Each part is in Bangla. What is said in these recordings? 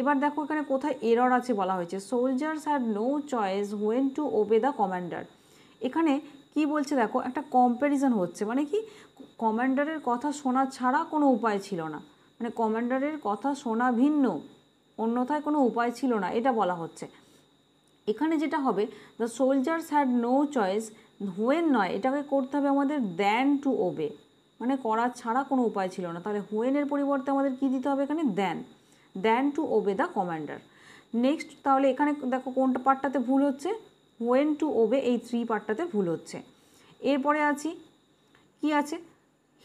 এবার দেখো এখানে কোথায় এরর আছে বলা হয়েছে, soldiers had no choice when to obey the commander. এখানে কি বলছে দেখো, একটা কম্প্যারিজন হচ্ছে, মানে কি কমান্ডারের কথা শোনা ছাড়া কোনো উপায় ছিল না, মানে কমান্ডারের কথা শোনা ভিন্ন, অন্যথায় কোনো উপায় ছিল না, এটা বলা হচ্ছে। এখানে যেটা হবে, the soldiers had no choice, when নয়, এটাকে করতে হবে আমাদের দ্যান টু ওবে, মানে করার ছাড়া কোনো উপায় ছিল না। তাহলে হোয়েনের পরিবর্তে আমাদের কি দিতে হবে এখানে, than two obey the commander. Next তাহলে এখানে দেখো কোনটা পার্টটাতে ভুল হচ্ছে, হোয়েন টু ওবে, এই 3 পার্টটাতে ভুল হচ্ছে। এরপরে আছি কি আছে,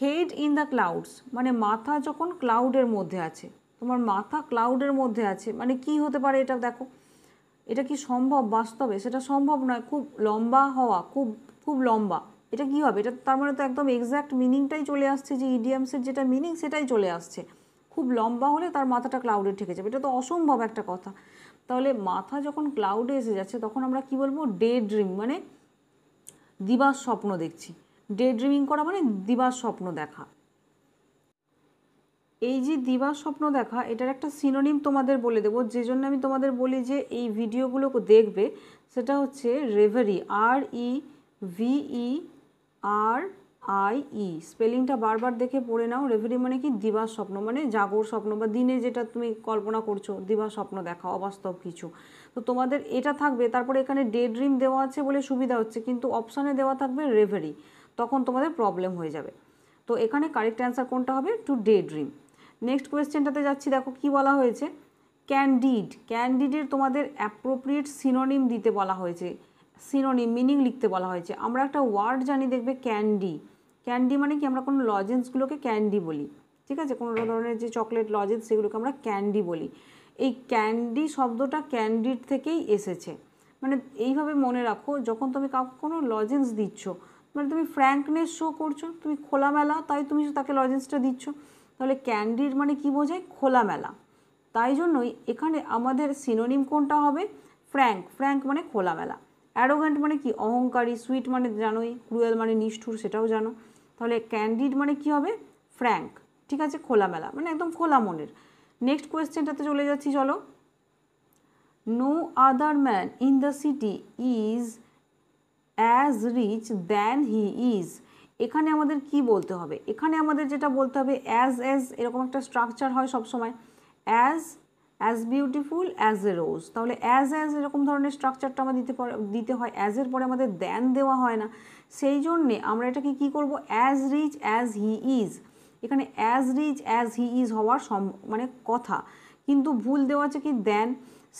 হেড ইন দ্য ক্লাউডস, মানে মাথা যখন ক্লাউডের মধ্যে আছে, তোমার মাথা ক্লাউডের মধ্যে আছে, মানে কি হতে পারে এটা দেখো, এটা কি সম্ভব বাস্তবে, সেটা সম্ভব নয়। খুব লম্বা হওয়া, খুব খুব লম্বা, এটা কি হবে, এটা তার মানে তো একদম এক্স্যাক্ট মিনিংটাই চলে আসছে, যে ইডিয়ামসের যেটা মিনিং সেটাই চলে আসছে। খুব লম্বা হলে তার মাথাটা ক্লাউডে ঠেকে যাবে, এটা তো অসম্ভব একটা কথা। তাহলে মাথা যখন ক্লাউডে এসে যাচ্ছে তখন আমরা কি বলবো, ডে ড্রিম, মানে দিবাস স্বপ্ন দেখছি। ডে ড্রিমিং করা মানে দিবাস স্বপ্ন দেখা। এই যে দিবাস স্বপ্ন দেখা, এটার একটা সিনোনিম তোমাদের বলে দেবো, যে জন্য আমি তোমাদের বলি যে এই ভিডিওগুলো দেখবে, সেটা হচ্ছে রেভারি, REVERIE, স্পেলিংটা বারবার দেখে পড়ে নাও। রেভারি মানে কি, দিবাস স্বপ্ন, মানে জাগর স্বপ্ন, বা দিনে যেটা তুমি কল্পনা করছো, দিবাস স্বপ্ন দেখা, অবাস্তব কিছু। তো তোমাদের এটা থাকবে, তারপরে এখানে ডে ড্রিম দেওয়া আছে বলে সুবিধা হচ্ছে, কিন্তু অপশানে দেওয়া থাকবে রেভারি, তখন তোমাদের প্রবলেম হয়ে যাবে। তো এখানে কারেক্ট অ্যান্সার কোনটা হবে, টু ডে ড্রিম। নেক্সট কোয়েশ্চেনটাতে যাচ্ছি, দেখো কি বলা হয়েছে, ক্যান্ডিড, ক্যান্ডিডের তোমাদের অ্যাপ্রোপ্রিয়েট সিনোনিম দিতে বলা হয়েছে, সিনোনিম মিনিং লিখতে বলা হয়েছে। আমরা একটা ওয়ার্ড জানি, দেখবে ক্যান্ডি, ক্যান্ডি মানে কি, আমরা কোনো লজেন্সগুলোকে ক্যান্ডি বলি, ঠিক আছে, কোনো ধরনের যে চকলেট লজেন্স সেগুলোকে আমরা ক্যান্ডি বলি। এই ক্যান্ডি শব্দটা ক্যান্ডিড থেকেই এসেছে, মানে এইভাবে মনে রাখো, যখন তুমি কাউকে কোনো লজেন্স দিচ্ছ, মানে তুমি ফ্র্যাঙ্কনেস শো করছো, তুমি খোলামেলা, তাই তুমি তাকে লজেন্সটা দিচ্ছ। তাহলে ক্যান্ডিড মানে কি বোঝায়, খোলামেলা। তাই জন্যই এখানে আমাদের সিনোনিম কোনটা হবে, ফ্র্যাঙ্ক, ফ্র্যাঙ্ক মানে খোলামেলা। অ্যারোগ্যান্ট মানে কি, অহংকারী। সুইট মানে জানোই, ক্রুয়েল মানে নিষ্ঠুর, সেটাও জানো। তাহলে ক্যান্ডিড মানে কি হবে, ফ্র্যাঙ্ক, ঠিক আছে, খোলামেলা, মানে একদম খোলা মনের। নেক্সট কোয়েশ্চেনটাতে চলে যাচ্ছি, চলো। No other man in the city is as rich than he is. এখানে আমাদের কি বলতে হবে, এখানে আমাদের যেটা বলতে হবে, অ্যাজ এরকম একটা স্ট্রাকচার হয় সবসময়, অ্যাজ বিউটিফুল অ্যাজ এ রোজ। তাহলে অ্যাজ এরকম ধরনের স্ট্রাকচারটা আমার দিতে হয়, অ্যাজের পরে আমাদের দ্যান দেওয়া হয় না, সেই জন্যে আমরা এটাকে কি করব, as rich as he is. এখানে as rich as he is হওয়ার মানে কথা, কিন্তু ভুল দেওয়া আছে কি, দ্যান,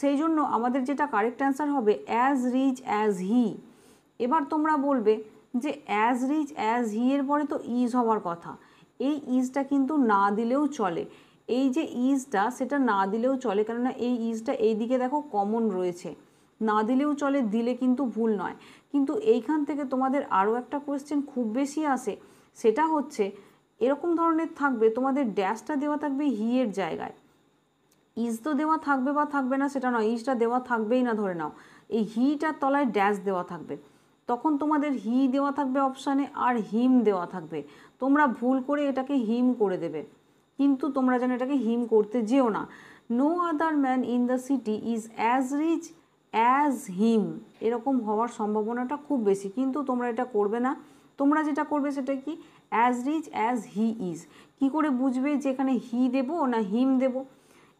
সেই জন্য আমাদের যেটা কারেক্ট অ্যান্সার হবে অ্যাজ রিচ অ্যাজ হি। এবার তোমরা বলবে যে অ্যাজ রিচ অ্যাজ হি এর পরে তো ইজ হওয়ার কথা, এই ইজটা কিন্তু না দিলেও চলে, এই যে ইজটা সেটা না দিলেও চলে, কেননা এই ইজটা এই দিকে দেখো কমন রয়েছে, না দিলেও চলে, দিলে কিন্তু ভুল নয়। কিন্তু এইখান থেকে তোমাদের আরও একটা কোয়েশ্চেন খুব বেশি আসে, সেটা হচ্ছে এরকম ধরনের থাকবে, তোমাদের ড্যাশটা দেওয়া থাকবে হি এর জায়গায়, ইজ তো দেওয়া থাকবে বা থাকবে না সেটা নয়, ইজটা দেওয়া থাকবেই না ধরে নাও, এই হিটার তলায় ড্যাশ দেওয়া থাকবে, তখন তোমাদের হি দেওয়া থাকবে অপশানে, আর হিম দেওয়া থাকবে। তোমরা ভুল করে এটাকে হিম করে দেবে, কিন্তু তোমরা যেন এটাকে হিম করতে যেও না। No other man in the city is as rich as him, এরকম হওয়ার সম্ভাবনাটা খুব বেশি, কিন্তু তোমরা এটা করবে না। তোমরা যেটা করবে সেটা কি, as rich as he is. কী করে বুঝবে যে এখানে হি দেবো না হিম দেবো,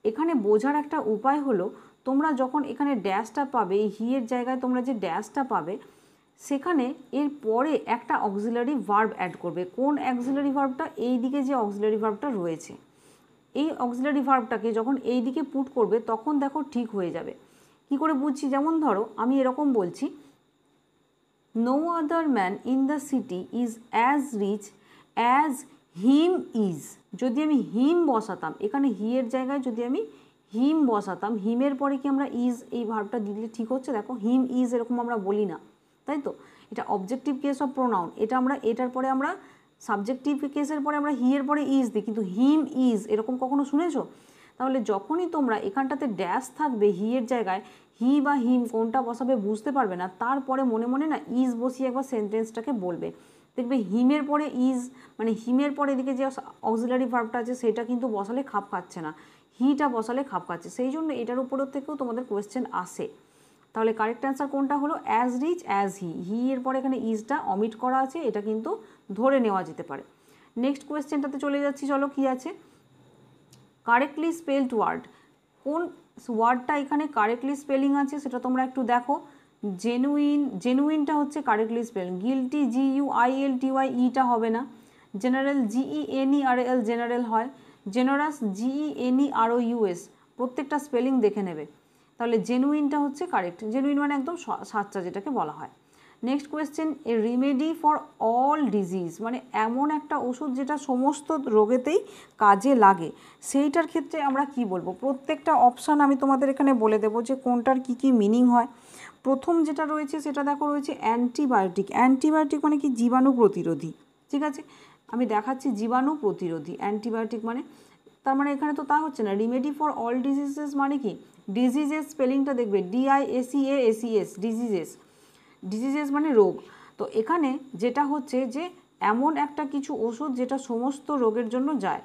এখানে বোঝার একটা উপায় হলো, তোমরা যখন এখানে ড্যাশটা পাবে, এই হি এর জায়গায় তোমরা যে ড্যাশটা পাবে, সেখানে এর পরে একটা অক্সিলারি ভার্ব অ্যাড করবে। কোন অক্সিলারি ভার্বটা, এই দিকে যে অক্সিলারি ভার্বটা রয়েছে, এই অক্সিলারি ভার্বটাকে যখন এই দিকে পুট করবে তখন দেখো ঠিক হয়ে যাবে। কি করে বুঝছি, যেমন ধরো আমি এরকম বলছি, no other man in the city is as rich as him is. যদি আমি হিম বসাতাম, এখানে হি এর জায়গায় যদি আমি হিম বসাতাম, হিমের পরে কি আমরা ইজ এই ভার্বটা দিলে ঠিক হচ্ছে, দেখো হিম ইজ এরকম আমরা বলি না, তাই তো, এটা অবজেক্টিভ কেস অফ প্রোনাউন, এটা আমরা এটার পরে আমরা সাবজেক্টিভ কেসের পরে আমরা হি এর পরে ইজ দিই, কিন্তু হিম ইজ এরকম কখনো শুনেছো? তাহলে যখনই তোমরা এখানটাতে ড্যাশ থাকবে হি এর জায়গায়, হি বা হিম কোনটা বসাবে বুঝতে পারবে না, তারপরে মনে মনে না ইজ বসিয়ে একবার সেন্টেন্সটাকে বলবে, দেখবে হিমের পরে ইজ, মানে হিমের পরে এদিকে যে অক্সিলারি ভার্বটা আছে সেটা কিন্তু বসালে খাপ খাচ্ছে না, হিটা বসালে খাপ খাচ্ছে, সেই জন্য এটার উপরের থেকেও তোমাদের কোয়েশ্চেন আসে। তাহলে কারেক্ট অ্যান্সার কোনটা হলো? অ্যাজ রিচ অ্যাজ হি এর পরে এখানে ইজটা অমিট করা আছে, এটা কিন্তু ধরে নেওয়া যেতে পারে। নেক্সট কোয়েশ্চেনটাতে চলে যাচ্ছি, চলো কি আছে। কারেক্টলি স্পেলড ওয়ার্ড, কোন ওয়ার্ডটা এখানে কারেক্টলি স্পেলিং আছে সেটা তোমরা একটু দেখো। জেনুইনটা হচ্ছে কারেক্টলি স্পেল, গিলটি GUILTY ইটা হবে না, জেনারেল GENERAL জেনারেল হয়, জেনারাস GENEROUS প্রত্যেকটা স্পেলিং দেখে নেবে। তাহলে জেনুইনটা হচ্ছে কারেক্ট, জেনুইন মানে একদম সাচ্চা যেটাকে বলা হয়। Next question, A remedy for all disease, মানে এমন একটা ওষুধ যেটা সমস্ত রোগেতেই কাজে লাগে, সেইটার ক্ষেত্রে আমরা কি বলবো? প্রত্যেকটা অপশান আমি তোমাদের এখানে বলে দেবো যে কোনটার কি কি মিনিং হয়। প্রথম যেটা রয়েছে সেটা দেখো রয়েছে অ্যান্টিবায়োটিক। অ্যান্টিবায়োটিক মানে কি? জীবাণু প্রতিরোধী, ঠিক আছে, আমি দেখাচ্ছি জীবাণু প্রতিরোধী অ্যান্টিবায়োটিক মানে, তার মানে এখানে তো তা হচ্ছে না। রিমেডি ফর অল ডিজিজেস মানে কি? ডিজিজেস স্পেলিংটা দেখবে DISEASES, ডিজিজেস মানে রোগ। তো এখানে যেটা হচ্ছে যে এমন একটা কিছু ওষুধ যেটা সমস্ত রোগের জন্য যায়,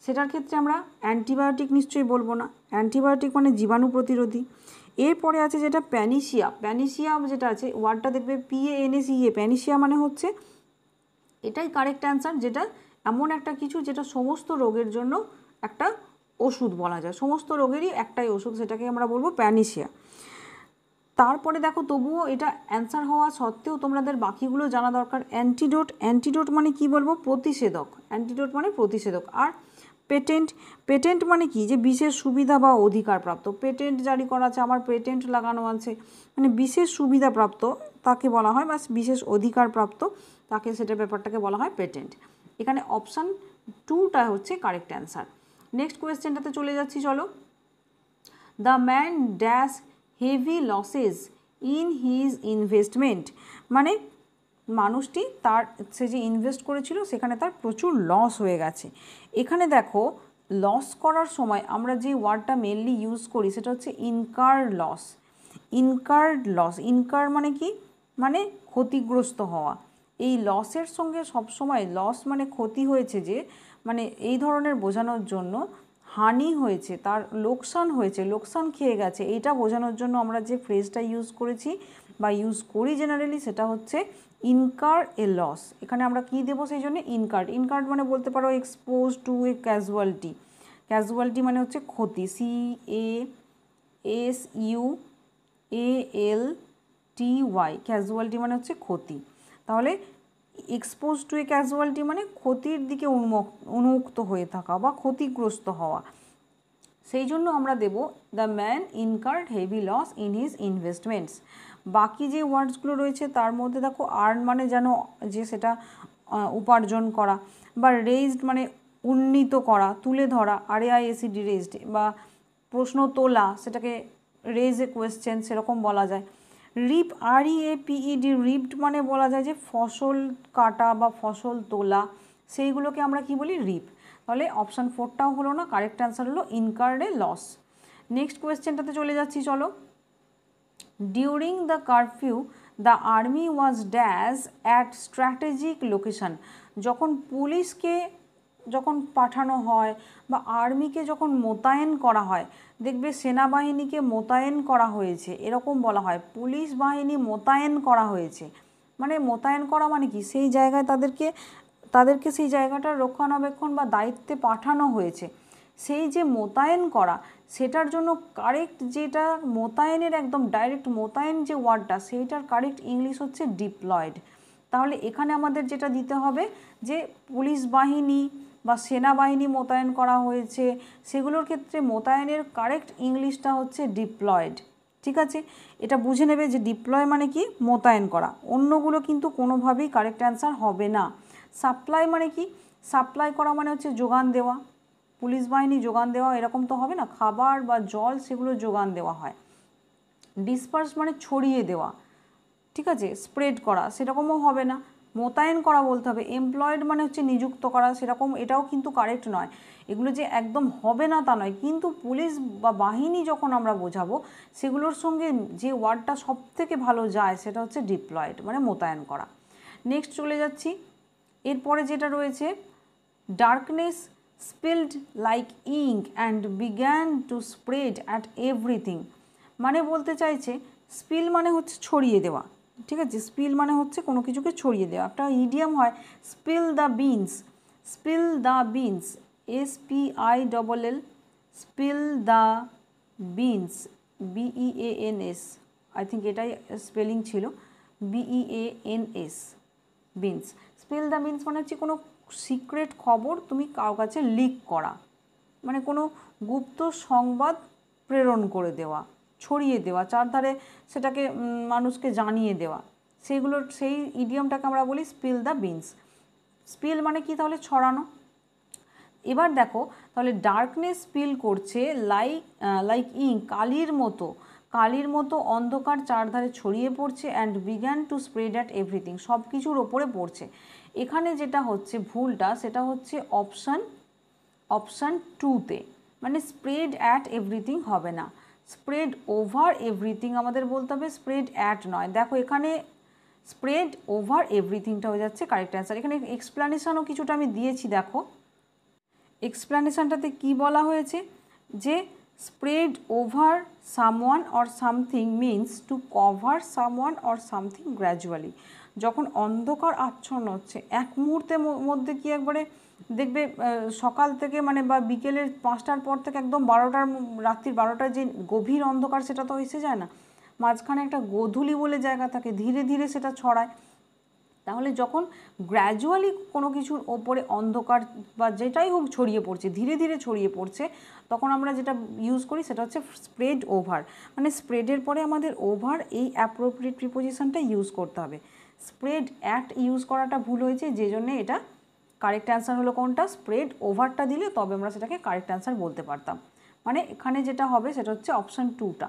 সেটার ক্ষেত্রে আমরা অ্যান্টিবায়োটিক নিশ্চয়ই বলবো না, অ্যান্টিবায়োটিক মানে জীবাণু প্রতিরোধী। এরপরে আছে যেটা প্যানিসিয়া, প্যানিসিয়া যেটা আছে ওয়ার্ডটা দেখবে PANICIA, প্যানিসিয়া মানে হচ্ছে এটাই কারেক্ট অ্যান্সার, যেটা এমন একটা কিছু যেটা সমস্ত রোগের জন্য একটা ওষুধ বলা যায়, সমস্ত রোগেরই একটাই ওষুধ, সেটাকে আমরা বলবো প্যানিসিয়া। তারপরে দেখো তবুও এটা অ্যান্সার হওয়া সত্ত্বেও তোমাদের বাকিগুলো জানা দরকার। অ্যান্টিডোট, অ্যান্টিডোট মানে কি বলবো? প্রতিষেধক, অ্যান্টিডোট মানে প্রতিষেধক। আর পেটেন্ট, পেটেন্ট মানে কি? যে বিশেষ সুবিধা বা অধিকারপ্রাপ্ত, পেটেন্ট জারি করা আছে, আমার পেটেন্ট লাগানো আছে, মানে বিশেষ সুবিধাপ্রাপ্ত তাকে বলা হয়, বা বিশেষ অধিকারপ্রাপ্ত তাকে, সেটা ব্যাপারটাকে বলা হয় পেটেন্ট। এখানে অপশান 2টা হচ্ছে কারেক্ট অ্যান্সার। নেক্সট কোয়েশ্চেনটাতে চলে যাচ্ছি, চলো। The man dash heavy losses in his investment, মানে মানুষটি তার সে যে ইনভেস্ট করেছিল সেখানে তার প্রচুর লস হয়ে গেছে। এখানে দেখো লস করার সময় আমরা যে ওয়ার্ডটা মেনলি ইউজ করি সেটা হচ্ছে incurred loss. Incurred loss, incur মানে কি? মানে ক্ষতিগ্রস্ত হওয়া। এই লসের সঙ্গে সবসময় লস মানে ক্ষতি হয়েছে, যে মানে এই ধরনের বোঝানোর জন্য হানি হয়েছে, তার লোকসান হয়েছে, লোকসান খেয়ে গেছে, এইটা বোঝানোর জন্য আমরা যে ফ্রেজটা ইউজ করেছি বা ইউজ করি জেনারেলি সেটা হচ্ছে ইনকার এ লস। এখানে আমরা কি দেবো সেই জন্য? ইনকার্ড। ইনকার্ড মানে বলতে পারো expose to a casualty, casualty মানে হচ্ছে ক্ষতি, CASUALTY, ক্যাজুয়ালিটি মানে হচ্ছে ক্ষতি। তাহলে এক্সপোজ টু এ ক্যাজুয়ালিটি মানে ক্ষতির দিকে উন্মুক্ত হয়ে থাকা বা ক্ষতিগ্রস্ত হওয়া, সেই জন্য আমরা দেব the man incurred heavy loss in his investments. বাকি যে ওয়ার্ডসগুলো রয়েছে তার মধ্যে দেখো আর্ন মানে যেন যে সেটা উপার্জন করা, বা রেইজড মানে উন্নীত করা, তুলে ধরা, RAISED রেইজড, বা প্রশ্ন তোলা, সেটাকে রেজ এ কোয়েশ্চেন সেরকম বলা যায়। রিপ, REAPED, রিপড মানে বলা যায় যে ফসল কাটা বা ফসল তোলা, সেইগুলোকে আমরা কি বলি? রিপ। তাহলে অপশান 4টাও হলো না, কারেক্ট অ্যান্সার হলো ইনকার্ড এ লস। নেক্সট কোয়েশ্চেনটাতে চলে যাচ্ছি, চলো। During the curfew the army was dash at strategic location, যখন পুলিশকে যখন পাঠানো হয় বা আর্মিকে যখন মোতায়েন করা হয়, দেখবে সেনাবাহিনীকে মোতায়েন করা হয়েছে এরকম বলা হয়, পুলিশ বাহিনী মোতায়েন করা হয়েছে, মানে মোতায়েন করা মানে কি? সেই জায়গায় তাদেরকে সেই জায়গাটার রক্ষণাবেক্ষণ বা দায়িত্বে পাঠানো হয়েছে। সেই যে মোতায়েন করা, সেটার জন্য কারেক্ট যেটা মোতায়েনের একদম ডাইরেক্ট মোতায়েন যে ওয়ার্ডটা, সেইটার কারেক্ট ইংলিশ হচ্ছে ডিপ্লয়েড। তাহলে এখানে আমাদের যেটা দিতে হবে যে পুলিশ বাহিনী বা সেনাবাহিনী মোতায়েন করা হয়েছে, সেগুলোর ক্ষেত্রে মোতায়েনের কারেক্ট ইংলিশটা হচ্ছে ডিপ্লয়েড, ঠিক আছে? এটা বুঝে নেবে যে ডিপ্লয় মানে কি? মোতায়েন করা। অন্যগুলো কিন্তু কোনোভাবেই কারেক্ট অ্যান্সার হবে না। সাপ্লাই মানে কি? সাপ্লাই করা মানে হচ্ছে যোগান দেওয়া, পুলিশ বাহিনী যোগান দেওয়া এরকম তো হবে না, খাবার বা জল সেগুলো যোগান দেওয়া হয়। ডিসপার্স মানে ছড়িয়ে দেওয়া, ঠিক আছে, স্প্রেড করা সেরকমও হবে না, মোতায়েন করা বলতে হবে। এমপ্লয়েড মানে হচ্ছে নিযুক্ত করা, সেরকম এটাও কিন্তু কারেক্ট নয়। এগুলো যে একদম হবে না তা নয়, কিন্তু পুলিশ বা বাহিনী যখন আমরা বোঝাবো সেগুলোর সঙ্গে যে ওয়ার্ডটা সবথেকে ভালো যায় সেটা হচ্ছে ডিপ্লয়েড, মানে মোতায়েন করা। নেক্সট চলে যাচ্ছি, এরপরে যেটা রয়েছে darkness spelled like ink and began to spread at everything. মানে বলতে চাইছে স্পিল মানে হচ্ছে ছড়িয়ে দেওয়া, ঠিক আছে, স্পিল মানে হচ্ছে কোনো কিছুকে ছড়িয়ে দেওয়া। একটা ইডিয়াম হয় spill the beans, spill the beans, SPILL, spill the beans, BEANS, I think এটাই স্পেলিং ছিল, BEANS, beans. Spill the beans মানে হচ্ছে কোনো সিক্রেট খবর তুমি কারো কাছে লিক করা, মানে কোনো গুপ্ত সংবাদ প্রেরণ করে দেওয়া, ছড়িয়ে দেওয়া, চারধারে সেটাকে মানুষকে জানিয়ে দেওয়া, সেইগুলোর সেই ইডিয়ামটাকে আমরা বলি স্পিল দ্য বিনস। স্পিল মানে কি তাহলে ছড়ানো। এবার দেখো তাহলে ডার্কনেস স্পিল করছে লাইক ইঙ্ক, কালির মতো অন্ধকার চারধারে ছড়িয়ে পড়ছে, and began to spread at everything, সব কিছুর ওপরে পড়ছে। এখানে যেটা হচ্ছে ভুলটা সেটা হচ্ছে অপশান 2তে, মানে স্প্রেড অ্যাট এভরিথিং হবে না, স্প্রেড ওভার এভরিথিং আমাদের বলতে হবে, স্প্রেড অ্যাট নয়। দেখো এখানে স্প্রেড ওভার এভরিথিংটা হয়ে যাচ্ছে কারেক্ট অ্যান্সার। এখানে এক্সপ্লানেশনও কিছুটা আমি দিয়েছি, দেখো এক্সপ্লানেশনটাতে কি বলা হয়েছে যে spread over someone or something means to cover someone or something gradually. যখন অন্ধকার আচ্ছন্ন হচ্ছে এক মুহূর্তের মধ্যে কি একবারে দেখবে সকাল থেকে মানে বা বিকেলের 5টার পর থেকে একদম রাত্রির 12টার যে গভীর অন্ধকার সেটা তো এসে যায় না, মাঝখানে একটা গোধূলি বলে জায়গা থাকে, ধীরে ধীরে সেটা ছড়ায়। তাহলে যখন গ্র্যাজুয়ালি কোনো কিছুর ওপরে অন্ধকার বা যেটাই হোক ছড়িয়ে পড়ছে, ধীরে ধীরে ছড়িয়ে পড়ছে, তখন আমরা যেটা ইউজ করি সেটা হচ্ছে স্প্রেড ওভার। মানে স্প্রেডের পরে আমাদের ওভার এই অ্যাপ্রোপ্রিয়েট প্রিপোজিশনটা ইউজ করতে হবে। স্প্রেড অ্যাট ইউজ করাটা ভুল হয়েছে, যে জন্য এটা কারেক্ট অ্যান্সার হলো কোনটা, স্প্রেড ওভারটা দিলে তবে আমরা সেটাকে কারেক্ট অ্যান্সার বলতে পারতাম। মানে এখানে যেটা হবে সেটা হচ্ছে অপশান 2টা।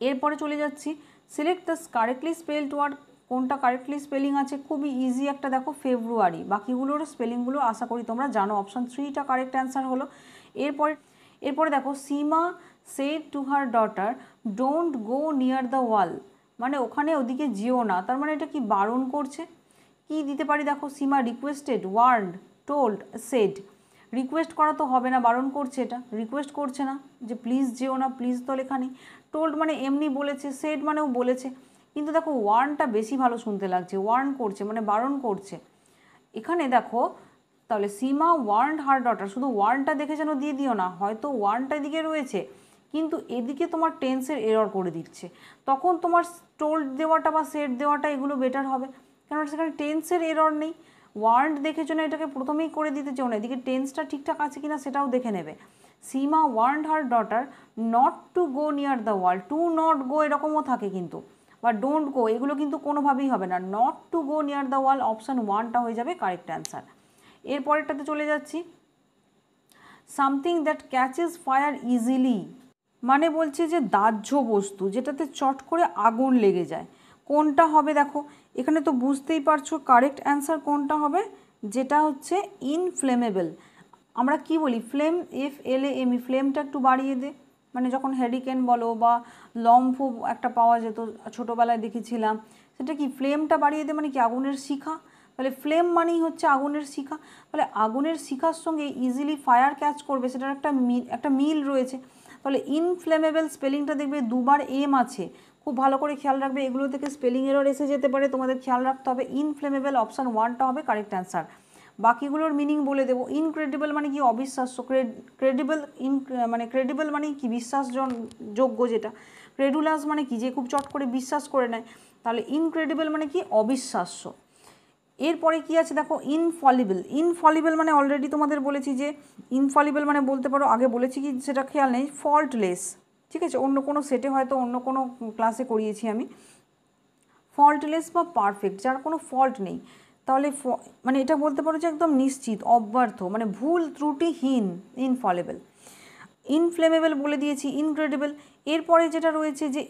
এরপরে চলে যাচ্ছি, select the correctly spelled word, কোনটা কারেক্টলি স্পেলিং আছে, খুবই ইজি একটা দেখো ফেব্রুয়ারি, বাকিগুলোর স্পেলিংগুলো আশা করি তোমরা জানো। অপশান 3টা কারেক্ট অ্যান্সার হলো। এরপরে দেখো Seema said to her daughter don't go near the wall, মানে ওখানে ওদিকে যেও না, তার মানে এটা কি বারণ করছে। কি দিতে পারি দেখো, Seema requested, warned, told, said. Request করা তো হবে না, বারণ করছে, এটা রিকোয়েস্ট করছে না যে প্লিজ যেও না, প্লিজ তো লেখা নেই। টোল্ড মানে এমনি বলেছে, সেড মানেও বলেছে, কিন্তু দেখো ওয়ার্নটা বেশি ভালো শুনতে লাগছে, ওয়ার্ন করছে মানে বারণ করছে। এখানে দেখো তাহলে সীমা ওয়ার্নড হার ডটার, শুধু ওয়ার্নটা দেখে যেন দিয়ে দিও না, হয়তো ওয়ার্নটা এদিকে রয়েছে কিন্তু এদিকে তোমার টেন্সের এরর করে দিচ্ছে, তখন তোমার টোল্ড দেওয়াটা বা সেট দেওয়াটা এগুলো বেটার হবে, কেননা সেখানে টেন্সের এরর নেই। ওয়ার্নড দেখে জন্য এটাকে প্রথমেই করে দিতে চাও না, এদিকে টেন্সটা ঠিকঠাক আছে কিনা সেটাও দেখে নেবে। Seema warned her daughter not to go near the wall, to not go এরকমও থাকে কিন্তু, বা ডোন্ট গো, এগুলো কিন্তু কোনোভাবেই হবে না, not to go near the wall, option 1টা হয়ে যাবে কারেক্ট অ্যান্সার। এরপরেরটাতে চলে যাচ্ছি, something that catches fire easily, মানে বলছে যে দাহ্য বস্তু যেটাতে চট করে আগুন লেগে যায়, কোনটা হবে দেখো এখানে তো বুঝতেই পারছো কারেক্ট অ্যান্সার কোনটা হবে, যেটা হচ্ছে ইনফ্লেমেবল। আমরা কি বলি ফ্লেম, FLAME, ফ্লেমটা একটু বাড়িয়ে দে, মানে যখন হ্যারিকেন বলো বা লম্ফ একটা পাওয়া যেত ছোটোবেলায় দেখেছিলাম, সেটা কি ফ্লেমটা বাড়িয়ে দে মানে কি আগুনের শিখা, তাহলে ফ্লেম মানেই হচ্ছে আগুনের শিখা, তাহলে আগুনের শিখার সঙ্গে ইজিলি ফায়ার ক্যাচ করবে, সেটার একটা মিল রয়েছে। তাহলে ইনফ্লেমেবল স্পেলিংটা দেখবে দুবার এম আছে, খুব ভালো করে খেয়াল রাখবে, এগুলো থেকে স্পেলিং এরর এসে যেতে পারে, তোমাদের খেয়াল রাখতে হবে। ইনফ্লেমেবল অপশান 1টা হবে কারেক্ট অ্যান্সার। বাকিগুলোর মিনিং বলে দেবো। ইনক্রেডিবল মানে কি অবিশ্বাস্য, ক্রেডিবল মানে কি বিশ্বাসযোগ্য যেটা, ক্রেডুলাস মানে কি যে খুব চট করে বিশ্বাস করে নেয়, তাহলে ইনক্রেডিবল মানে কি অবিশ্বাস্য। এরপরে কি আছে দেখো ইনফলিবল মানে অলরেডি তোমাদের বলেছি যে ইনফলিবল মানে বলতে পারো, আগে বলেছি কি সেটা খেয়াল নেই, ফল্টলেস, ঠিক আছে, অন্য কোনো সেটে হয়তো অন্য কোনো ক্লাসে করিয়েছি আমি। ফল্টলেস বা পারফেক্ট, যার কোনো ফল্ট নেই, তাহলে মানে এটা বলতে পারো যে একদম নিশ্চিত, অব্যর্থ, মানে ভুল ত্রুটিহীন, ইনফলিবল। ইনফ্লেমেবল বলে দিয়েছি, ইনক্রেডিবল। এরপরে যেটা রয়েছে যে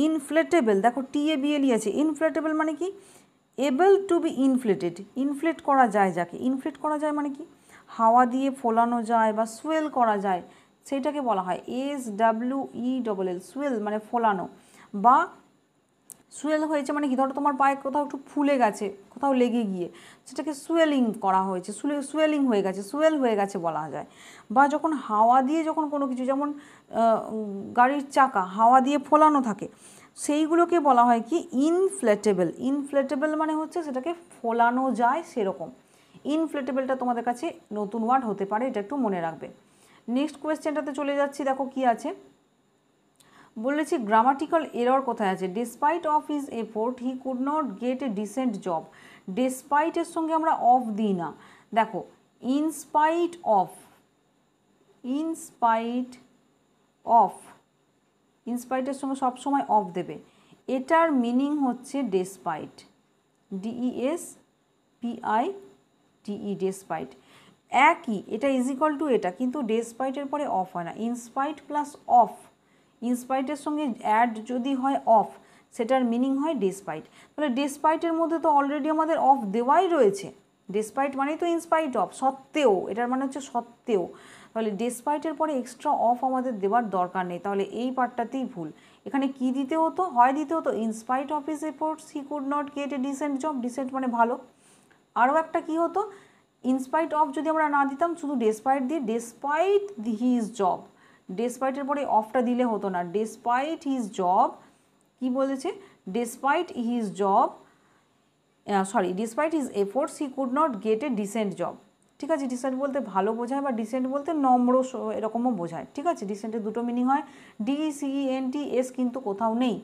ইনফ্লেটেবল, দেখো TABLE আছে, ইনফ্লেটেবল মানে কি able to be inflated, inflate করা যায়, যাকে ইনফ্লেট করা যায় মানে কি হাওয়া দিয়ে ফোলানো যায় বা সুয়েল করা যায়, সেইটাকে বলা হয় SWELL, সুয়েল মানে ফোলানো, বা সুয়েল হয়েছে মানে কি, ধরো তোমার পায়ে কোথাও একটু ফুলে গেছে, কোথাও লেগে গিয়ে সেটাকে সুয়েলিং করা হয়েছে, সুয়েলিং হয়ে গেছে, সুয়েল হয়ে গেছে বলা যায়। বা যখন হাওয়া দিয়ে যখন কোনো কিছু, যেমন গাড়ির চাকা হাওয়া দিয়ে ফোলানো থাকে, সেইগুলোকে বলা হয় কি ইনফ্লেটেবল। ইনফ্লেটেবল মানে হচ্ছে সেটাকে ফোলানো যায় সেরকম। ইনফ্লেটেবলটা তোমাদের কাছে নতুন ওয়ার্ড হতে পারে, এটা একটু মনে রাখবে। নেক্সট কোয়েশ্চেনটাতে চলে যাচ্ছি, দেখো কি আছে বলেছি, গ্রামাটিক্যাল এরর কোথায় আছে। Despite of his effort he could not get a decent job. ডিসপাইটের সঙ্গে আমরা অফ দিই না, দেখো ইনস্পাইট অফ, ইনস্পাইট অফ, ইনস্পাইটের সঙ্গে সবসময় অফ দেবে। এটার মিনিং হচ্ছে ডেসপাইট, DESPITE, ডেসপাইট। একই, এটা ইজ ইকুয়াল টু এটা, কিন্তু ডেসপাইটের পরে অফ হয় না। ইনস্পাইট প্লাস অফ, ইনস্পাইটের সঙ্গে অ্যাড যদি হয় অফ, সেটার মিনিং হয় ডেসপাইট। তাহলে ডেসপাইটের মধ্যে তো অলরেডি আমাদের অফ দেওয়াই রয়েছে। ডেসপাইট মানেই তো ইনস্পাইট অফ, সত্ত্বেও, এটার মানে হচ্ছে সত্ত্বেও। তাহলে ডেসপাইটের পরে এক্সট্রা অফ আমাদের দেওয়ার দরকার নেই, তাহলে এই পার্টটাতেই ভুল। এখানে কি দিতে হতো, হয় দিতে হতো in spite of his efforts he could not get a decent job, decent মানে ভালো। আরও একটা কি হতো, ইনস্পাইট অফ যদি আমরা না দিতাম, শুধু ডেসপাইট দিয়ে ডেসপাইট হিজ জব, ডেসপাইটের পরে অফটা দিলে হতো না, ডেসপাইট হিজ জব, কি বলেছে, despite his job, sorry despite his efforts he could not get a decent job. ঠিক আছে, ডিসেন্ট বলতে ভালো বোঝায়, বা ডিসেন্ট বলতে নম্র এরকমও বোঝায়। ঠিক আছে, ডিসেন্টের দুটো মিনিং হয়, DECENT কিন্তু কোথাও নেই।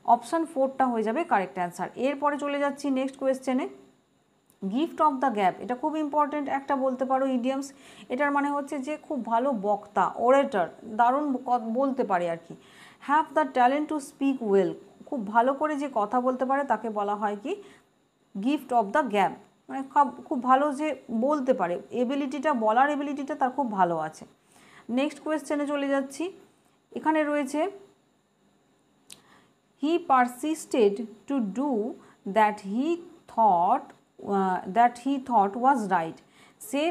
অপশান 4টা হয়ে যাবে কারেক্ট অ্যান্সার। এরপরে চলে যাচ্ছি নেক্সট কোয়েশ্চেনে, গিফট অফ দ্য গ্যাপ। এটা খুব ইম্পর্টেন্ট একটা বলতে পারো ইডিয়ামস। এটার মানে হচ্ছে যে খুব ভালো বক্তা, ওরেটর, দারুণ বলতে পারে আর কি। Have the talent to speak well, খুব ভালো করে যে কথা বলতে পারে তাকে বলা হয় কি গিফট অফ দ্য গ্যাপ, মানে খুব ভালো যে বলতে পারে, এবিলিটিটা, বলার এবিলিটিটা তার খুব ভালো আছে। নেক্সট কোয়েশ্চেনে চলে যাচ্ছি, এখানে রয়েছে he persisted to do that he thought was right. সে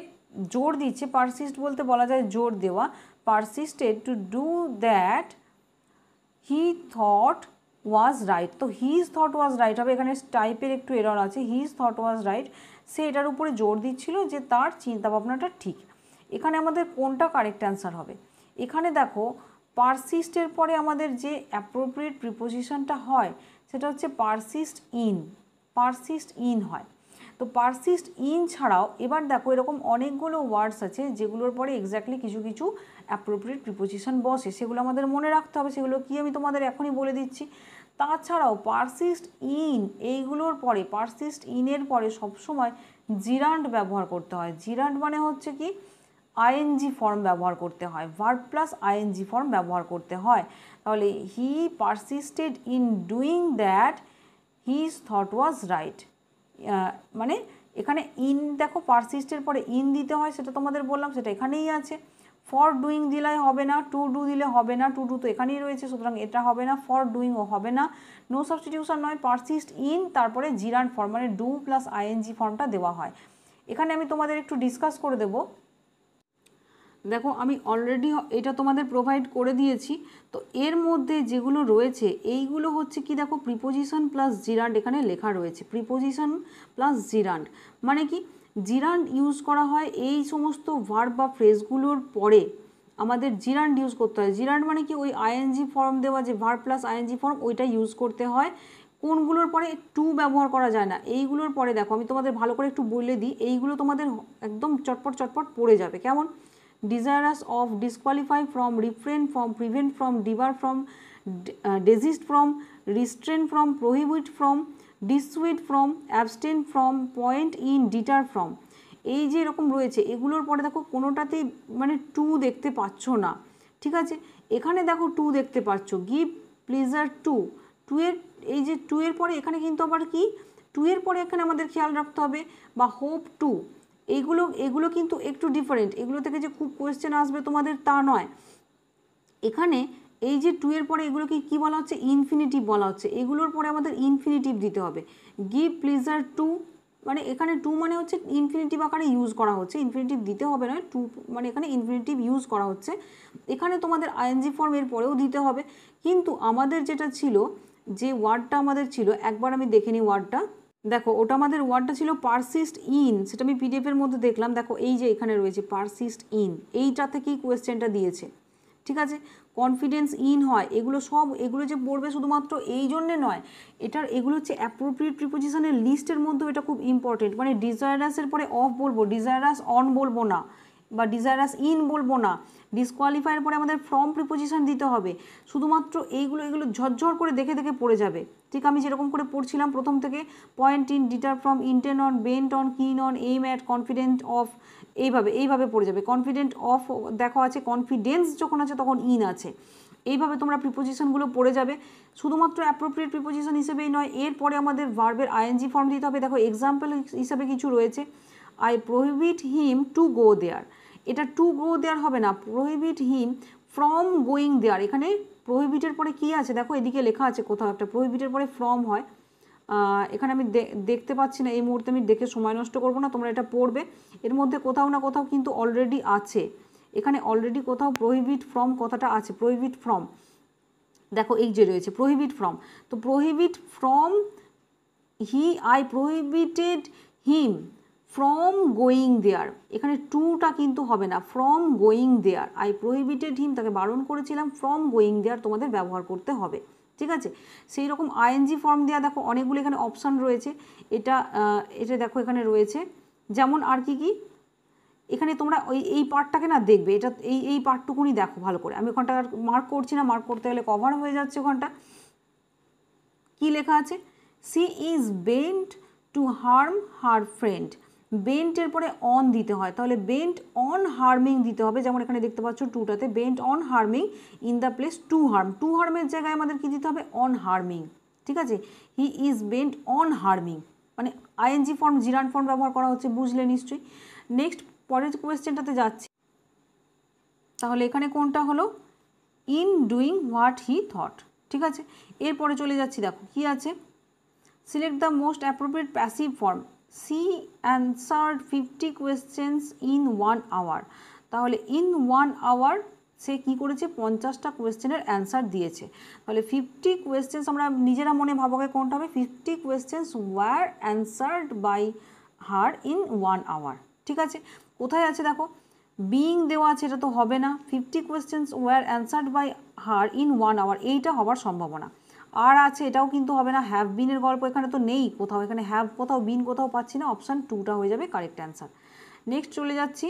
জোর দিচ্ছে, পারসিস্ট বলতে বলা যায় জোর দেওয়া, persisted to do that he thought was right, তো হিজ থট ওয়াজ রাইট হবে, এখানে টাইপের একটু এরর আছে, হিজ থট ওয়াজ রাইট, সে এটার উপরে জোর দিচ্ছিল যে তার চিন্তাভাবনাটা ঠিক। এখানে আমাদের কোনটা কারেক্ট অ্যান্সার হবে, এখানে দেখো পারসিস্টের পরে আমাদের যে অ্যাপ্রোপ্রিয়েট প্রিপোজিশনটা হয় সেটা হচ্ছে পারসিস্ট ইন হয়। তো পারসিস্ট ইন ছাড়াও এবার দেখো এরকম অনেকগুলো ওয়ার্ডস আছে যেগুলোর পরে এক্স্যাক্টলি কিছু কিছু অ্যাপ্রোপ্রিয়েট প্রিপোজিশন বসে, সেগুলো আমাদের মনে রাখতে হবে, সেগুলো কি আমি তোমাদের এখনই বলে দিচ্ছি। তাছাড়াও পারসিস্ট ইন, এইগুলোর পরে পারসিস্ট ইনের পরে সবসময় জিরান্ড ব্যবহার করতে হয়। জিরান্ড মানে হচ্ছে কি আইএনজি ফর্ম ব্যবহার করতে হয়, ভার্ব প্লাস আইএনজি ফর্ম ব্যবহার করতে হয়। তাহলে he persisted in doing that his thought was right, মানে এখানে ইন দেখো পারসিস্টের পরে ইন দিতে হয়, সেটা তোমাদের বললাম, সেটা এখানেই আছে। ফর ডুইং দিলে হবে না, টু ডু দিলে হবে না, টু ডু তো এখানেই রয়েছে, সুতরাং এটা হবে না, ফর ডুইংও হবে না, নো সাবস্টিটিউশন নয়, পারসিস্ট ইন তারপরে জিরান্ড ফর্ম মানে ডু প্লাস আইএনজি ফর্মটা দেওয়া হয়। এখানে আমি তোমাদের একটু ডিসকাস করে দেবো। দেখো আমি অলরেডি এটা তোমাদের প্রোভাইড করে দিয়েছি, তো এর মধ্যে যেগুলো রয়েছে এইগুলো হচ্ছে কি দেখো প্রিপোজিশন প্লাস জিরান্ড এখানে লেখা রয়েছে, প্রিপোজিশন প্লাস জিরান্ড মানে কি জিরান্ড ইউজ করা হয় এই সমস্ত ভার্ব বা ফ্রেজগুলোর পরে আমাদের জিরান্ড ইউজ করতে হয়। জিরান্ড মানে কি ওই আইএনজি ফর্ম দেওয়া যে ভার্ব প্লাস আইএনজি ফর্ম ওইটা ইউজ করতে হয়। কোনগুলোর পরে টু ব্যবহার করা যায় না, এইগুলোর পরে দেখো আমি তোমাদের ভালো করে একটু বলে দিই, এইগুলো তোমাদের একদম চটপট চটপট পড়ে যাবে। কেমন, desirous of, disqualify from, refrain from, prevent from, debar from, desist from, restrain from, prohibit from, dissuade from, abstain from, point in, deter from, এই যে এরকম রয়েছে এগুলোর পরে দেখো কোনোটাতেই মানে টু দেখতে পাচ্ছ না। ঠিক আছে, এখানে দেখো টু দেখতে পাচ্ছ, গিভ প্লিজার টু, টু এর এই যে টু এর পরে এখানে কিন্তু আবার কি টু এর পরে এখানে আমাদের খেয়াল রাখতে হবে, বা হোপ টু, এগুলো কিন্তু একটু ডিফারেন্ট, এগুলো থেকে যে খুব কোয়েশ্চেন আসবে তোমাদের তা নয়। এখানে এই যে টু এর পরে এগুলোকে কি বলা হচ্ছে, ইনফিনিটিভ বলা হচ্ছে, এগুলোর পরে আমাদের ইনফিনিটিভ দিতে হবে। গিভ প্লিজার টু মানে এখানে টু মানে হচ্ছে ইনফিনিটিভ আকারে ইউজ করা হচ্ছে, ইনফিনিটিভ দিতে হবে না, টু মানে এখানে ইনফিনিটিভ ইউজ করা হচ্ছে। এখানে তোমাদের আইএনজি ফর্ম এর পরেও দিতে হবে, কিন্তু আমাদের যেটা ছিল যে ওয়ার্ডটা আমাদের ছিল, একবার আমি দেখে নিই ওয়ার্ডটা। দেখো ওটা আমাদের ওয়ার্ডটা ছিল পারসিস্ট ইন, সেটা আমি পিডিএফের মধ্যে দেখলাম। দেখো এই যে এখানে রয়েছে পারসিস্ট ইন, এইটা থেকেই কোয়েশ্চেনটা দিয়েছে, ঠিক আছে। কনফিডেন্স ইন হয়, এগুলো সব, এগুলো যে পড়বে শুধুমাত্র এই জন্যে নয়, এটার এগুলো হচ্ছে অ্যাপ্রোপ্রিয়েট প্রিপোজিশনের লিস্টের মধ্যেও এটা খুব ইম্পর্টেন্ট। মানে ডিজায়ারাসের পরে অফ বলবো, ডিজায়ারাস অন বলবো না, বা ডিজায়ারাস ইন বলবো না, ডিসকোয়ালিফাইয়ের পরে আমাদের ফ্রম প্রিপোজিশন দিতে হবে। শুধুমাত্র এগুলো ঝরঝর করে দেখে দেখে পড়ে যাবে। ঠিক আমি যেরকম করে পড়ছিলাম প্রথম থেকে, point in, deter from, intent on, bent on, keen on, aim at, confident of, এইভাবে পড়ে যাবে। কনফিডেন্ট অফ দেখো আছে, কনফিডেন্স যখন আছে তখন ইন আছে, এইভাবে তোমরা প্রিপোজিশনগুলো পড়ে যাবে। শুধুমাত্র অ্যাপ্রোপ্রিয়েট প্রিপোজিশন হিসেবেই নয়, এরপরে আমাদের ভার্বের আইএনজি ফর্ম দিতে হবে। দেখো এক্সাম্পল হিসাবে কিছু রয়েছে, আই প্রোহিবিট হিম টু গো দেয়ার, এটা টু গো দেয়ার হবে না, প্রোহিবিট হিম ফ্রম গোয়িং দেয়ার। এখানে প্রোহিবিটের পরে কি আছে দেখো, এদিকে লেখা আছে কোথাও একটা, প্রোহিবিটের পরে ফ্রম হয়, এখানে আমি দেখতে পাচ্ছি না এই মুহূর্তে, আমি দেখে সময় নষ্ট করবো না, তোমরা এটা পড়বে। এর মধ্যে কোথাও না কোথাও কিন্তু অলরেডি আছে, এখানে অলরেডি কোথাও প্রোহিবিট ফ্রম কথাটা আছে, প্রোহিবিট ফ্রম, দেখো এই যে রয়েছে প্রোহিবিট ফ্রম। তো prohibit from he, I prohibited him from going there, এখানে টুটা কিন্তু হবে না, from going there, I prohibited him, তাকে বারণ করেছিলাম, ফ্রম গোয়িং দেয়ার তোমাদের ব্যবহার করতে হবে, ঠিক আছে। সেই রকম আইএনজি ফর্ম দেওয়া, দেখো অনেকগুলো এখানে অপশান রয়েছে, এটা দেখো এখানে রয়েছে, যেমন আর কি এখানে তোমরা এই পার্টটাকে না দেখবে, এটা এই পার্টটুকুনি দেখো ভালো করে, আমি ওখানটা আর মার্ক করছি না, মার্ক করতে গেলে কভার হয়ে যাচ্ছে ওখানটা। কি লেখা আছে, she is bent to harm her friend, বেন্টের পরে অন দিতে হয়, তাহলে বেন্ট অন হার্মিং দিতে হবে, যেমন এখানে দেখতে পাচ্ছ টুটাতে, bent on harming in the place to harm, to হার্মের জায়গায় আমাদের কি দিতে হবে, অন হার্মিং, ঠিক আছে। He is bent on harming, মানে আইএনজি ফর্ম, জিরান ফর্ম ব্যবহার করা হচ্ছে, বুঝলে নিশ্চয়ই। নেক্সট পরের কোয়েশ্চেনটাতে যাচ্ছি, তাহলে এখানে কোনটা হলো, in doing what he thought, ঠিক আছে। এরপরে চলে যাচ্ছি, দেখো কি আছে, select the most appropriate passive form, she answered 50 questions in 1 hour, তাহলে ইন 1 আওয়ার সে কী করেছে, 50টা কোয়েশ্চেনের অ্যান্সার দিয়েছে। তাহলে 50 কোয়েশ্চেন্স আমরা নিজেরা মনে ভাবকে কোনটা হবে, 50 questions were answered by her in 1 hour, ঠিক আছে। কোথায় আছে দেখো, বিইং দেওয়া আছে, এটা তো হবে না, 50 questions were answered by her in 1 hour, এইটা হবার সম্ভাবনা। আর আছে, এটাও কিন্তু হবে না, হ্যাভ বিনের গল্প এখানে তো নেই কোথাও, এখানে হ্যাভ কোথাও, বিন কোথাও পাচ্ছি না, অপশান 2টা হয়ে যাবে কারেক্ট অ্যান্সার। নেক্সট চলে যাচ্ছি,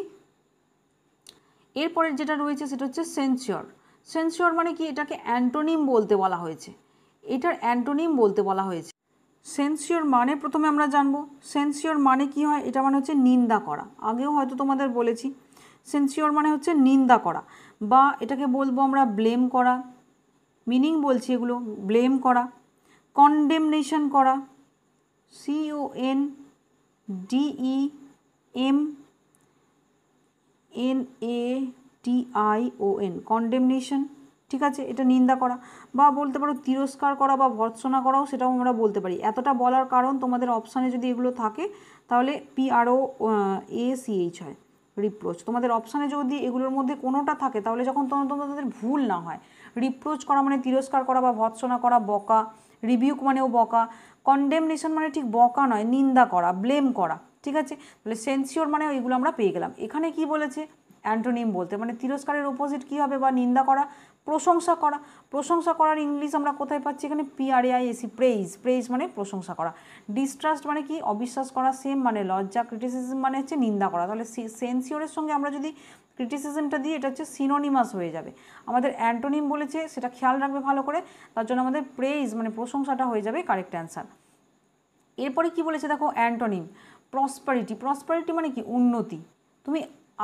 এরপরের যেটা রয়েছে সেটা হচ্ছে সেন্সিওর। সেন্সিওর মানে কি, এটাকে অ্যান্টোনিম বলতে বলা হয়েছে, এটার অ্যান্টোনিম বলতে বলা হয়েছে। সেন্সিওর মানে প্রথমে আমরা জানবো, সেন্সিওর মানে কি হয়, এটা মানে হচ্ছে নিন্দা করা, আগেও হয়তো তোমাদের বলেছি, সেন্সিওর মানে হচ্ছে নিন্দা করা, বা এটাকে বলবো আমরা ব্লেম করা, মিনিং বলছি এগুলো, ব্লেম করা, কন্ডেমনেশন করা, CONDEMNATION, কন্ডেমনেশন, ঠিক আছে, এটা নিন্দা করা, বা বলতে পারো তিরস্কার করা বা ভর্ৎসনা করাও, সেটাও আমরা বলতে পারি। এতটা বলার কারণ, তোমাদের অপশানে যদি এগুলো থাকে তাহলে PROACH হয়, রিপ্রোচ। তোমাদের অপশানে যদি এগুলোর মধ্যে কোনোটা থাকে তাহলে যখন তোমাদের ভুল না হয়, রিপ্রোচ করা মানে তিরস্কার করা বা ভর্ৎসনা করা, বকা, রিবিউক মানেও বকা, কন্ডেমনেশন মানে ঠিক বকা নয়, নিন্দা করা, ব্লেম করা, ঠিক আছে। তাহলে সেন্সিওর মানে এইগুলো আমরা পেয়ে গেলাম। এখানে কি বলেছে, অ্যান্টোনিম বলতে, মানে তিরস্কারের অপোজিট কী হবে, বা নিন্দা করা, প্রশংসা করা। প্রশংসা করার ইংলিশ আমরা কোথায় পাচ্ছি, এখানে PRAISE, প্রেইজ, প্রেইজ মানে প্রশংসা করা। ডিস্ট্রাস্ট মানে কি, অবিশ্বাস করা, সেম মানে লজ্জা, ক্রিটিসিজম মানে হচ্ছে নিন্দা করা। তাহলে সেন্সিওরের সঙ্গে আমরা যদি ক্রিটিসিজমটা দিই, এটা হচ্ছে সিনোনিমাস হয়ে যাবে। আমাদের অ্যান্টোনিম বলেছে, সেটা খেয়াল রাখবে ভালো করে, তার জন্য আমাদের প্রেইজ মানে প্রশংসাটা হয়ে যাবে কারেক্ট অ্যান্সার। এরপরে কি বলেছে দেখো, অ্যান্টোনিম প্রসপারিটি। প্রসপারিটি মানে কি, উন্নতি, তুমি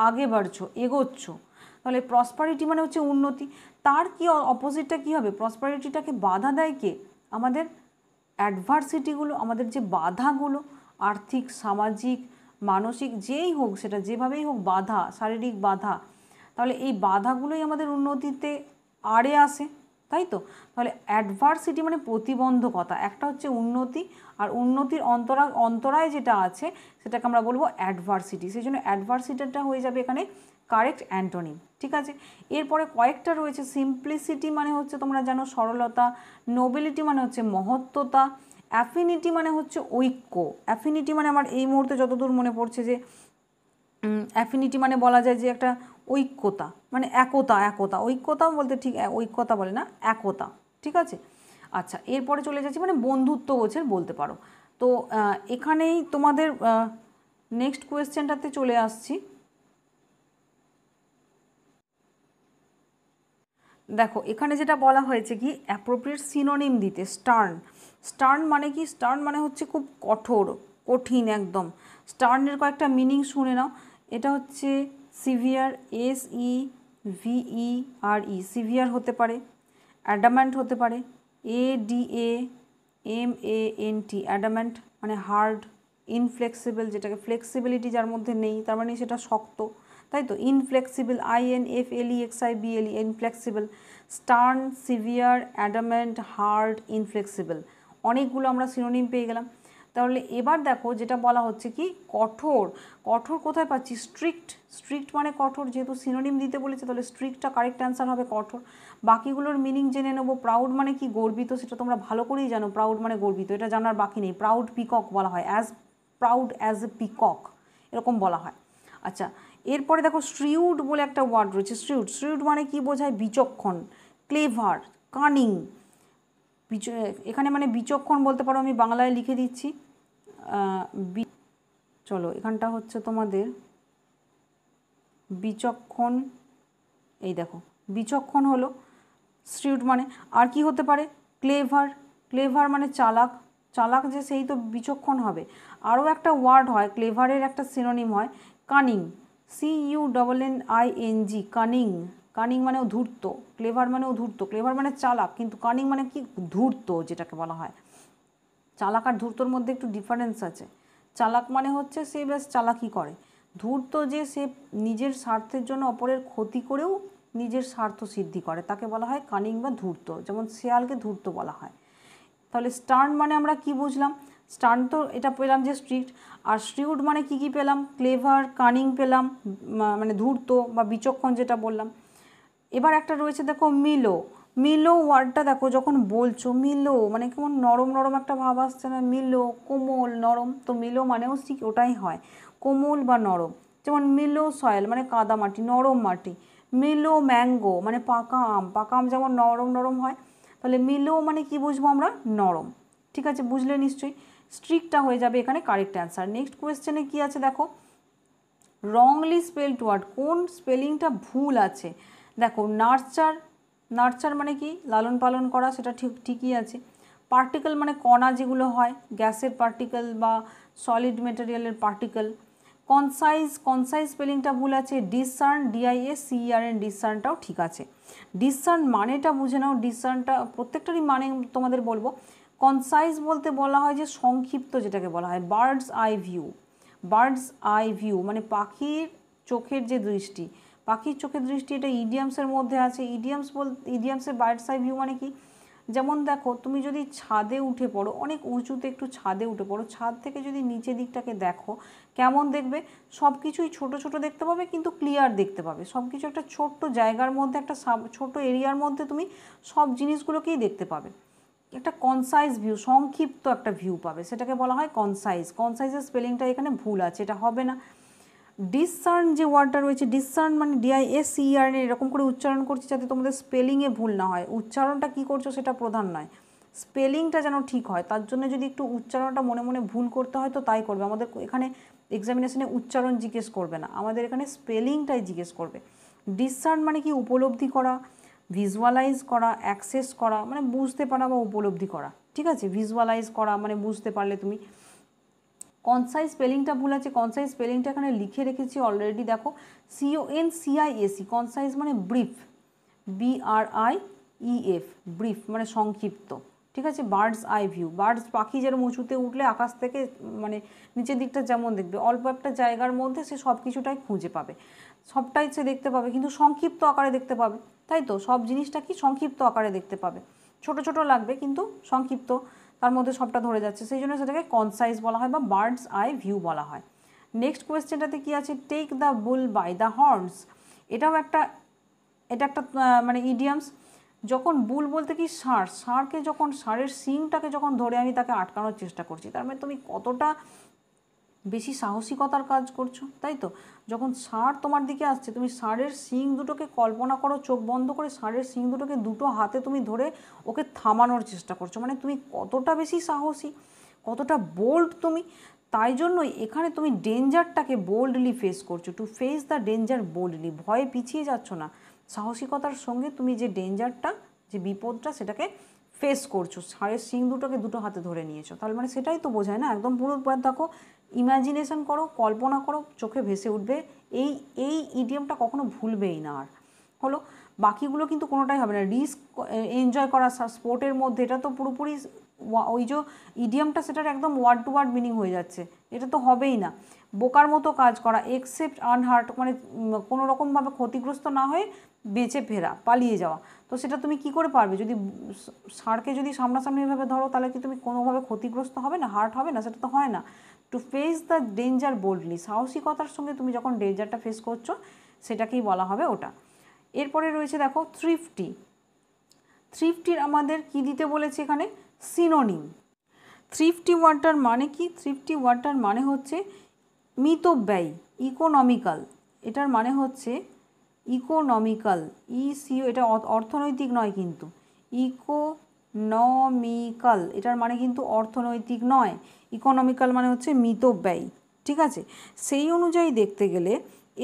আগে বাড়ছো, এগোচ্ছ, তাহলে প্রসপারিটি মানে হচ্ছে উন্নতি। তার কি অপোজিটটা কী হবে, প্রসপারিটিটাকে বাধা দেয় কে, আমাদের অ্যাডভার্সিটিগুলো, আমাদের যে বাধাগুলো, আর্থিক, সামাজিক, মানসিক, যেই হোক, সেটা যেভাবেই হোক, বাধা, শারীরিক বাধা, তাহলে এই বাধাগুলোই আমাদের উন্নতিতে আড়ে আসে, তাই তো। তাহলে অ্যাডভার্সিটি মানে প্রতিবন্ধকতা, একটা হচ্ছে উন্নতি, আর উন্নতির অন্তরায় যেটা আছে সেটাকে আমরা বলবো অ্যাডভার্সিটি। সেই জন্য অ্যাডভার্সিটিটা হয়ে যাবে এখানে কারেক্ট অ্যান্টোনিম। ঠিক আছে, এরপরে কয়েকটা রয়েছে। সিম্পলিসিটি মানে হচ্ছে তোমরা জানো সরলতা, নোবেলিটি মানে হচ্ছে মহত্বতা, অ্যাফিনিটি মানে হচ্ছে ঐক্য। অ্যাফিনিটি মানে আমার এই মুহূর্তে যতদূর মনে পড়ছে যে অ্যাফিনিটি মানে বলা যায় যে একটা ঐক্যতা, মানে একতা। একতা, ঐক্যতা বলতে ঠিক ঐক্যতা বলে না, একতা। ঠিক আছে, আচ্ছা এরপরে চলে যাচ্ছি মানে বন্ধুত্ব গোছের বলতে পারো। তো এখানেই তোমাদের নেক্সট কোয়েশ্চেনটাতে চলে আসছি। দেখো এখানে যেটা বলা হয়েছে কি অ্যাপ্রোপ্রিয়েট সিনোনিম দিতে। স্টার্ন, স্টার্ন মানে কি? স্টার্ন মানে হচ্ছে খুব কঠোর, কঠিন একদম। স্টার্নের কয়েকটা মিনিং শুনে নাও। এটা হচ্ছে সিভিয়ার, SEVERE, সিভিয়ার হতে পারে, অ্যাডামেন্ট হতে পারে, ADAMANT, অ্যাডামেন্ট মানে হার্ড, ইনফ্লেক্সিবল যেটাকে ফ্লেক্সিবিলিটি যার মধ্যে নেই তার মানে সেটা শক্ত, তাই তো। Inflexible, INFLEXIBLE, inflexible. Stern, severe, adamant, hard, inflexible, অনেকগুলো আমরা সিনোনিম পেয়ে গেলাম। তাহলে এবার দেখো যেটা বলা হচ্ছে কি কঠোর। কঠোর কোথায় পাচ্ছি? স্ট্রিক্ট, স্ট্রিক্ট মানে কঠোর, যেহেতু সিনোনিম দিতে বলেছে তাহলে স্ট্রিক্টটা কারেক্ট অ্যান্সার হবে, কঠোর। বাকিগুলোর মিনিং জেনে নেবো। প্রাউড মানে কি? গর্বিত, সেটা তোমরা ভালো করেই জানো, প্রাউড মানে গর্বিত, এটা জানার বাকি নেই। প্রাউড পিকক বলা হয়, as proud as a peacock, এরকম বলা হয়। আচ্ছা এরপরে দেখো শ্রিউড বলে একটা ওয়ার্ড রয়েছে। শ্রিউড, শ্রিউড মানে কি বোঝায়? বিচক্ষণ, ক্লেভার, কানিং। এখানে মানে বিচক্ষণ বলতে পারো, আমি বাংলায় লিখে দিচ্ছি। চলো এখানটা হচ্ছে তোমাদের বিচক্ষণ, এই দেখো বিচক্ষণ হলো শ্রিউড মানে। আর কি হতে পারে? ক্লেভার, ক্লেভার মানে চালাক, চালাক যে সেই তো বিচক্ষণ হবে। আরও একটা ওয়ার্ড হয় ক্লেভারের, একটা সিনোনিম হয় কানিং, CUNNING, কানিং। কানিং মানেও ধূর্ত, ক্লেভার মানেও ধূর্ত। ক্লেভার মানে চালাক, কিন্তু কানিং মানে কি? ধূর্ত যেটাকে বলা হয়। চালাক আর ধূর্তর মধ্যে একটু ডিফারেন্স আছে। চালাক মানে হচ্ছে সে বেশ চালাকি করে, ধূর্ত যে সে নিজের স্বার্থের জন্য অপরের ক্ষতি করেও নিজের স্বার্থ সিদ্ধি করে, তাকে বলা হয় কানিং বা ধূর্ত। যেমন শেয়ালকে ধূর্ত বলা হয়। তাহলে স্টার্ন মানে আমরা কি বুঝলাম? স্টার্ন তো এটা পেলাম যে স্ট্রিক্ট। আর শ্রিউড মানে কি কি পেলাম? ক্লেভার, কানিং পেলাম, মানে ধূর্ত বা বিচক্ষণ যেটা বললাম। এবার একটা রয়েছে দেখো মিলো। মিলো ওয়ার্ডটা দেখো যখন বলছো, মিলো মানে কেমন নরম নরম একটা ভাব আসছে না? মিলো, কোমল, নরম। তো মিলো মানেও ঠিক ওটাই হয়, কোমল বা নরম। যেমন মিলো সয়েল মানে কাদা মাটি, নরম মাটি। মিলো ম্যাঙ্গো মানে পাকা আম, পাকা আম যেমন নরম নরম হয়। তাহলে মিলো মানে কি বুঝবো আমরা? নরম। ঠিক আছে, বুঝলে নিশ্চয়ই। স্ট্রিক্টটা হয়ে যাবে এখানে কারেক্ট অ্যান্সার। নেক্সট কোয়েশ্চেনে কি আছে দেখো, রংলি স্পেলড ওয়ার্ড, কোন স্পেলিংটা ভুল আছে? দেখো নার্চার, নার্চার মানে কি? লালন পালন করা, সেটা ঠিকই আছে। পার্টিকেল মানে কণা যেগুলো হয়, গ্যাসের পার্টিকেল বা সলিড মেটেরিয়ালের পার্টিকেল। কনসাইজ, কনসাইজ স্পেলিংটা ভুল আছে। ডিসার্ন, DISCERN, ডিসার্নটাও ঠিক আছে। ডিসার্ন মানেটা বুঝে নাও, ডিসার্নটা প্রত্যেকটারই মানে তোমাদের বলবো। কনসাইজ বলতে বলা হয় যে সংক্ষিপ্ত, যেটাকে বলা হয় birds eye view. Birds eye view মানে পাখির চোখের যে দৃষ্টি, পাখির চোখের দৃষ্টি, এটা ইডিয়ামসের মধ্যে আছে। ইডিয়ামসের বার্ডস আই ভিউ মানে কি? যেমন দেখো তুমি যদি ছাদে উঠে পড়ো, অনেক উঁচুতে একটু ছাদে উঠে পড়ো, ছাদ থেকে যদি নিচের দিকটাকে দেখো কেমন দেখবে? সব কিছুই ছোটো ছোটো দেখতে পাবে, কিন্তু ক্লিয়ার দেখতে পাবে। সব কিছু একটা ছোট্ট জায়গার মধ্যে, একটা ছোট এরিয়ার মধ্যে তুমি সব জিনিসগুলোকেই দেখতে পাবে। একটা কনসাইজ ভিউ, সংক্ষিপ্ত একটা ভিউ পাবে, সেটাকে বলা হয় কনসাইজ। কনসাইজের স্পেলিংটা এখানে ভুল আছে, এটা হবে না। ডিসার্ন যে ওয়ার্ডটা রয়েছে, ডিসার্ন মানে DISCERN, এরকম করে উচ্চারণ করছি যাতে তোমাদের স্পেলিংয়ে ভুল না হয়। উচ্চারণটা কী করছো সেটা প্রধান নয়, স্পেলিংটা যেন ঠিক হয়। তার জন্য যদি একটু উচ্চারণটা মনে মনে ভুল করতে হয় তো তাই করবে। আমাদের এখানে এক্সামিনেশনে উচ্চারণ জিজ্ঞেস করবে না, আমাদের এখানে স্পেলিংটাই জিজ্ঞেস করবে। ডিসার্ন মানে কি? উপলব্ধি করা, ভিজুয়ালাইজ করা, অ্যাক্সেস করা মানে বুঝতে পারা বা উপলব্ধি করা। ঠিক আছে, ভিজুয়ালাইজ করা মানে বুঝতে পারলে তুমি। কনসাইজ স্পেলিংটা ভুল আছে, কনসাইজ স্পেলিংটা এখানে লিখে রেখেছি অলরেডি, দেখো CONCIAC। কনসাইজ মানে ব্রিফ, BRIEF, ব্রিফ মানে সংক্ষিপ্ত। ঠিক আছে, বার্ডস আই ভিউ, বার্ডস পাখি যেরকম উঁচুতে উঠলে আকাশ থেকে মানে নিচের দিকটা যেমন দেখবে, অল্প একটা জায়গার মধ্যে সে সব কিছুটাই খুঁজে পাবে, সবটাই সে দেখতে পাবে, কিন্তু সংক্ষিপ্ত আকারে দেখতে পাবে। তাই তো, সব জিনিসটা কি সংক্ষিপ্ত আকারে দেখতে পাবে, ছোট ছোট লাগবে কিন্তু সংক্ষিপ্ত, তার মধ্যে সবটা ধরে যাচ্ছে, সেই জন্য সেটাকে কনসাইজ বলা হয় বা বার্ডস আই ভিউ বলা হয়। নেক্সট কোয়েশ্চেনটাতে কি আছে? Take the bull by the horns. এটাও একটা, এটা একটা মানে ইডিয়ামস। যখন বুল বলতে কি ষাঁড়, ষাঁড়কে যখন ষাঁড়ের শিংটাকে যখন ধরে আমি তাকে আটকানোর চেষ্টা করছি, তার মানে তুমি কতটা বেশি সাহসিকতার কাজ করছো, তাই তো? যখন ষাঁড় তোমার দিকে আসছে, তুমি ষাঁড়ের শিং দুটোকে কল্পনা করো, চোখ বন্ধ করে ষাঁড়ের শিং দুটোকে দুটো হাতে তুমি ধরে ওকে থামানোর চেষ্টা করছো, মানে তুমি কতটা বেশি সাহসী, কতটা বোল্ড তুমি। তাই জন্যই এখানে তুমি ডেঞ্জারটাকে বোল্ডলি ফেস করছো, to face the danger boldly, ভয়ে পিছিয়ে যাচ্ছ না, সাহসিকতার সঙ্গে তুমি যে ডেঞ্জারটা, যে বিপদটা, সেটাকে ফেস করছো, ষাঁড়ের শিং দুটোকে দুটো হাতে ধরে নিয়েছো। তাহলে মানে সেটাই তো বোঝায় না, একদম পুরো দেখো, ইমাজিনেশন করো, কল্পনা করো, চোখে ভেসে উঠবে। এই এই ইডিয়ামটা কখনো ভুলবেই না। আর হলো বাকিগুলো কিন্তু কোনোটাই হবে না। রিস্ক এনজয় করা স্পোর্টের মধ্যে, এটা তো পুরোপুরি ওই যে ইডিয়ামটা সেটার একদম ওয়ার্ড টু ওয়ার্ড মিনিং হয়ে যাচ্ছে, এটা তো হবেই না। বোকার মতো কাজ করা, এক্সেপ্ট আনহার্ট, মানে কোনো রকমভাবে ক্ষতিগ্রস্ত না হয়ে বেঁচে ফেরা, পালিয়ে যাওয়া। তো সেটা তুমি কি করে পারবে? যদি ষাঁড়কে যদি সামনাসামনিভাবে ধরো, তাহলে কি তুমি কোনোভাবে ক্ষতিগ্রস্ত হবে না, হার্ট হবে না? সেটা তো হয় না। To face the danger boldly, সাহসিকতার সঙ্গে তুমি যখন ডেঞ্জারটা ফেস করছো, সেটাকেই বলা হবে ওটা। এরপরে রয়েছে দেখো থ্রিফটি। থ্রিফটির আমাদের কি দিতে বলেছে এখানে? সিনোনিম। থ্রিফটি ওয়ার্ডটার মানে কি? থ্রিফটি ওয়ার্ডটার মানে হচ্ছে মিতব্যয়ী, ইকোনমিক্যাল। এটার মানে হচ্ছে ইকোনমিক্যাল, ইসিও, এটা অর্থনৈতিক নয় কিন্তু, ইকোনমিক্যাল, এটার মানে কিন্তু অর্থনৈতিক নয়। ইকোনমিক্যাল মানে হচ্ছে মিতব্যয়ী, ঠিক আছে? সেই অনুযায়ী দেখতে গেলে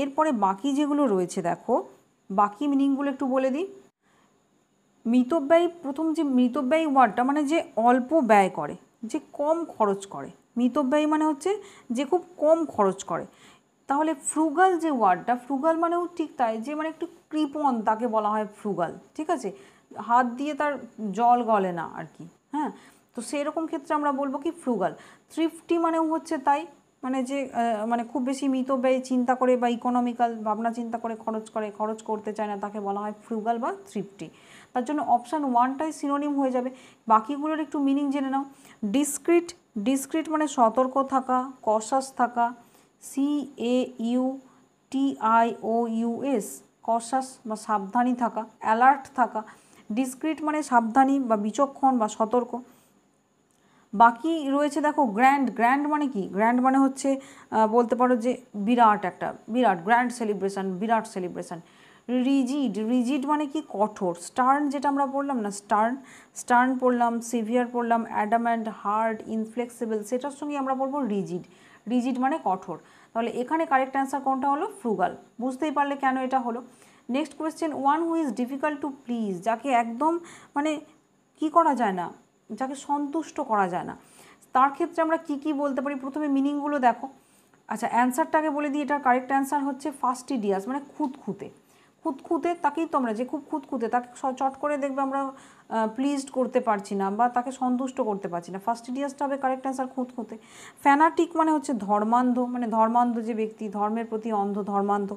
এরপরে বাকি যেগুলো রয়েছে দেখো, বাকি মিনিংগুলো একটু বলে দিই। মিতব্যয়ী, প্রথম যে মিতব্যয়ী ওয়ার্ডটা মানে যে অল্প ব্যয় করে, যে কম খরচ করে। মিতব্যয়ী মানে হচ্ছে যে খুব কম খরচ করে। তাহলে ফ্রুগাল যে ওয়ার্ডটা, ফ্রুগাল মানেও ঠিক তাই, যে মানে একটু কৃপণ, তাকে বলা হয় ফ্রুগাল, ঠিক আছে? হাত দিয়ে তার জল গলে না আর কি, হ্যাঁ। তো সেরকম ক্ষেত্রে আমরা বলবো কি ফ্রুগাল। থ্রিফটি মানেও হচ্ছে তাই, মানে যে মানে খুব বেশি মিতব্যয়ী চিন্তা করে বা ইকোনমিক্যাল ভাবনা চিন্তা করে খরচ করতে চায় না, তাকে বলা হয় ফ্রুগাল বা থ্রিফটি। তার জন্য অপশান ওয়ানটাই সিনোনিম হয়ে যাবে। বাকিগুলোর একটু মিনিং জেনে নাও। ডিসক্রিট, ডিসক্রিট মানে সতর্ক থাকা, কশাস থাকা, CAUTIOUS, কশাস বা সাবধানী থাকা, অ্যালার্ট থাকা। ডিসক্রিট মানে সাবধানী বা বিচক্ষণ বা সতর্ক। বাকি রয়েছে দেখো গ্র্যান্ড। গ্র্যান্ড মানে কি? গ্র্যান্ড মানে হচ্ছে বলতে পারো যে বিরাট, একটা বিরাট গ্র্যান্ড সেলিব্রেশন, বিরাট সেলিব্রেশন। রিজিড, রিজিড মানে কি? কঠোর। স্টার্ন, যেটা আমরা পড়লাম না, স্টার্ন, স্টার্ন পড়লাম, সিভিয়ার পড়লাম, অ্যাডামেন্ট, হার্ড, ইনফ্লেক্সিবল, সেটার সঙ্গে আমরা পড়বো রিজিড। রিজিড মানে কঠোর। তাহলে এখানে কারেক্ট অ্যান্সার কোনটা হলো? ফ্রুগাল। বুঝতেই পারলে কেন এটা হলো। Next question, one who is difficult to please, যাকে একদম মানে কি করা যায় না, যাকে সন্তুষ্ট করা যায় না, তার ক্ষেত্রে আমরা কি কি বলতে পারি? প্রথমে মিনিংগুলো দেখো। আচ্ছা, অ্যান্সারটাকে বলে দিই। এটার কারেক্ট অ্যান্সার হচ্ছে ফাস্টিডিয়াস, মানে খুঁতখুঁতে। খুঁতখুঁতে, তাকেই তো আমরা, যে খুব খুঁতখুঁতে, তাকে চট করে দেখবে আমরা প্লিজড করতে পারছি না বা তাকে সন্তুষ্ট করতে পারছি না, ফাস্টিডিয়াসটা হবে কারেক্ট অ্যান্সার, খুঁতখুঁতে। ফ্যানাটিক মানে হচ্ছে ধর্মান্ধ, মানে ধর্মান্ধ যে ব্যক্তি, ধর্মের প্রতি অন্ধ, ধর্মান্ধ।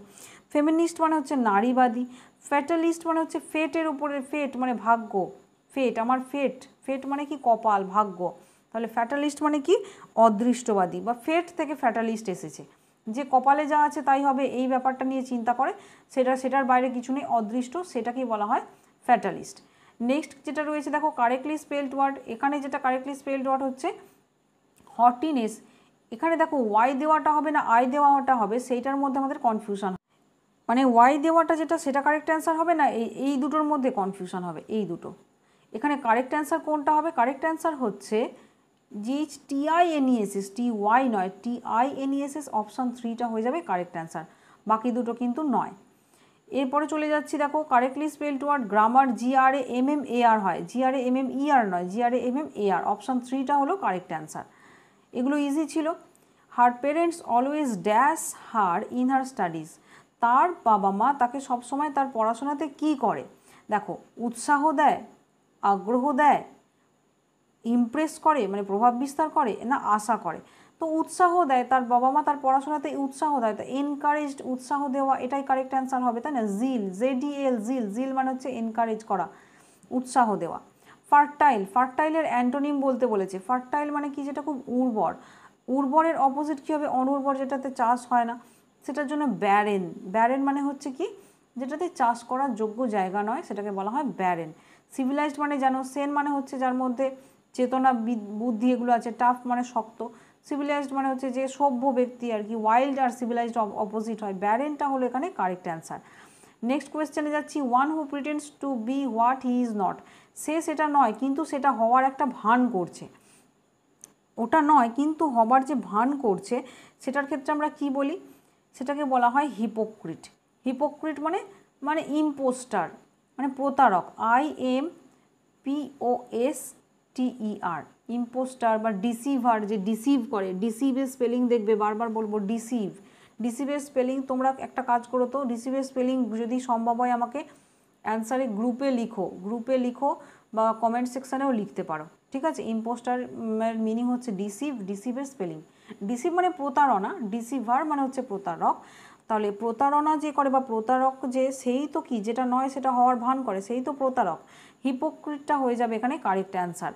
ফেমিনিস্ট মানে হচ্ছে নারীবাদী। ফ্যাটালিস্ট মানে হচ্ছে ফেটের উপরে, ফেট মানে ভাগ্য, ফেট, আমার ফেট, ফেট মানে কি? কপাল, ভাগ্য। তাহলে ফ্যাটালিস্ট মানে কি? অদৃষ্টবাদী, বা ফেট থেকে ফ্যাটালিস্ট এসেছে, যে কপালে যা আছে তাই হবে, এই ব্যাপারটা নিয়ে চিন্তা করে, সেটার বাইরে কিছু নেই, অদৃষ্ট, সেটাকেই বলা হয় ফ্যাটালিস্ট। নেক্সট যেটা রয়েছে দেখো, কারেক্টলি স্পেলড ওয়ার্ড। এখানে যেটা কারেক্টলি স্পেলড ওয়ার্ড হচ্ছে হটিনেস। এখানে দেখো ওয়াই দেওয়াটা হবে না আই দেওয়াটা হবে, সেইটার মধ্যে আমাদের কনফিউশন, মানে ওয়াই দেওয়াটা যেটা, সেটা কারেক্ট অ্যান্সার হবে না, এই দুটোর মধ্যে কনফিউশন হবে, এই দুটো। এখানে কারেক্ট অ্যান্সার কোনটা হবে? কারেক্ট অ্যান্সার হচ্ছে TINESS, TY নয়, TINESS, অপশান 3টা হয়ে যাবে কারেক্ট অ্যান্সার, বাকি দুটো কিন্তু নয়। এরপরে চলে যাচ্ছি দেখো, correctly spelled word grammar, GRAMMAR হয়, GRAMMER নয়, GRAMMAR, অপশান 3টা হলো কারেক্ট অ্যান্সার। এগুলো ইজি ছিল। Her parents always dash her in her studies, তার বাবা মা তাকে সবসময় তার পড়াশোনাতে কি করে? দেখো, উৎসাহ দেয়, আগ্রহ দেয়, ইমপ্রেস করে মানে প্রভাব বিস্তার করে, না আশা করে? তো উৎসাহ দেয়, তার বাবা মা তার পড়াশোনাতে উৎসাহ দেয়, তো এনকারেজড, উৎসাহ দেওয়া, এটাই কারেক্ট অ্যান্সার হবে, তাই না? জিল, ZEL, জিল, জিল মানে হচ্ছে এনকারেজ করা, উৎসাহ দেওয়া। ফার্টাইল, ফার্টাইলের অ্যান্টোনিম বলতে বলেছে। ফার্টাইল মানে কি? যেটা খুব উর্বর। উর্বরের অপোজিট কী হবে? অনুর্বর, যেটাতে চাষ হয় না, সেটার জন্য ব্যারেন। ব্যারেন মানে হচ্ছে কি? যেটাতে চাষ করার যোগ্য জায়গা নয় সেটাকে বলা হয় ব্যারেন। সিভিলাইজড মানে জানো, সেন মানে হচ্ছে যার মধ্যে চেতনা বুদ্ধি এগুলো আছে, টাফ মানে শক্ত, সিভিলাইজড মানে হচ্ছে যে সভ্য ব্যক্তি আর কি। ওয়াইল্ড আর সিভিলাইজড অপোজিট হয়, ব্যারেনটা হলো এখানে কারেক্ট অ্যান্সার। নেক্সট কোয়েশ্চেনে যাচ্ছি, one who pretends to be what he is not, সে সেটা নয় কিন্তু সেটা হওয়ার একটা ভান করছে, ওটা নয় কিন্তু হবার যে ভান করছে সেটার ক্ষেত্রে আমরা কি বলি, সেটাকে বলা হয় হিপোক্রিট। হিপোক্রিট মানে মানে ইম্পোস্টার মানে প্রতারক, IMPOSTER, ইম্পোস্টার বা ডিসিভার, যে ডিসিভ করে, ডিসিভের স্পেলিং দেখবে বারবার বলবো ডিসিভ, ডিসিভের স্পেলিং তোমরা একটা কাজ করো তো, ডিসিভের স্পেলিং যদি সম্ভব হয় আমাকে অ্যান্সারে গ্রুপে লিখো বা কমেন্ট সেকশানেও লিখতে পারো, ঠিক আছে। ইম্পোস্টার মিনিং হচ্ছে ডিসিভ, ডিসিভের স্পেলিং, ডিসিভ মানে প্রতারণা, ডিসিভার মানে হচ্ছে প্রতারক। তাহলে প্রতারণা যে করে বা প্রতারক যে, সেই তো কি যেটা নয় সেটা হওয়ার ভান করে, সেই তো প্রতারক। হিপোক্রিটটা হয়ে যাবে এখানে কারেক্ট অ্যান্সার।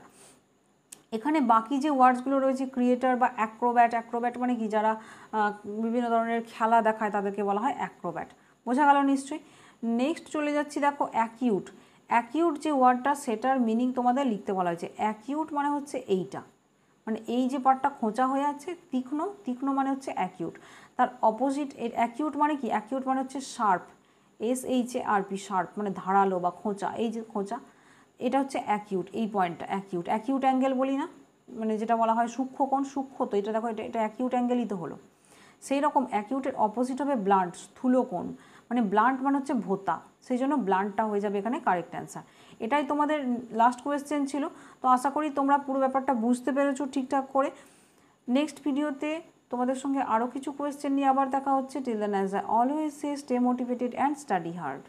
এখানে বাকি যে ওয়ার্ডসগুলো রয়েছে ক্রিয়েটার বা অ্যাক্রোব্যাট, অ্যাক্রোব্যাট মানে কি যারা বিভিন্ন ধরনের খেলা দেখায় তাদেরকে বলা হয় অ্যাক্রোব্যাট, বোঝা গেল নিশ্চয়ই। নেক্সট চলে যাচ্ছি, দেখো অ্যাকিউট। অ্যাকিউট যে ওয়ার্ডটা সেটার মিনিং তোমাদের লিখতে বলা হয়েছে। অ্যাকিউট মানে হচ্ছে এইটা, মানে এই যে পার্টটা খোঁচা হয়ে আছে, তীক্ষ্ণ, তীক্ষ্ণ মানে হচ্ছে অ্যাকিউট। তার অপোজিট অ্যাকিউট মানে কি, অ্যাকিউট মানে হচ্ছে শার্প, SHARP, শার্প মানে ধারালো বা খোঁচা, এই যে খোঁচা, এটা হচ্ছে অ্যাকিউট, এই পয়েন্টটা অ্যাকিউট। অ্যাকিউট অ্যাঙ্গেল বলি না, মানে যেটা বলা হয় সূক্ষ্ম কোণ, সূক্ষ্ম তো এটা দেখো, এটা অ্যাকিউট অ্যাঙ্গেলই তো হলো। সেই রকম অ্যাকিউটের অপোজিট হবে ব্লান্ট, স্থূল কোণ, মানে ব্লান্ট মানে হচ্ছে ভোঁতা, সেই জন্য ব্লান্টটা হয়ে যাবে এখানে কারেক্ট অ্যান্সার। এটাই তোমাদের লাস্ট কোয়েশ্চেন ছিল। তো আশা করি তোমরা পুরো ব্যাপারটা বুঝতে পেরেছো ঠিকঠাক করে। নেক্সট ভিডিওতে তোমাদের সঙ্গে আরও কিছু কোয়েশ্চেন নিয়ে আবার দেখা হচ্ছে। Till then, as I always say, stay motivated and study hard.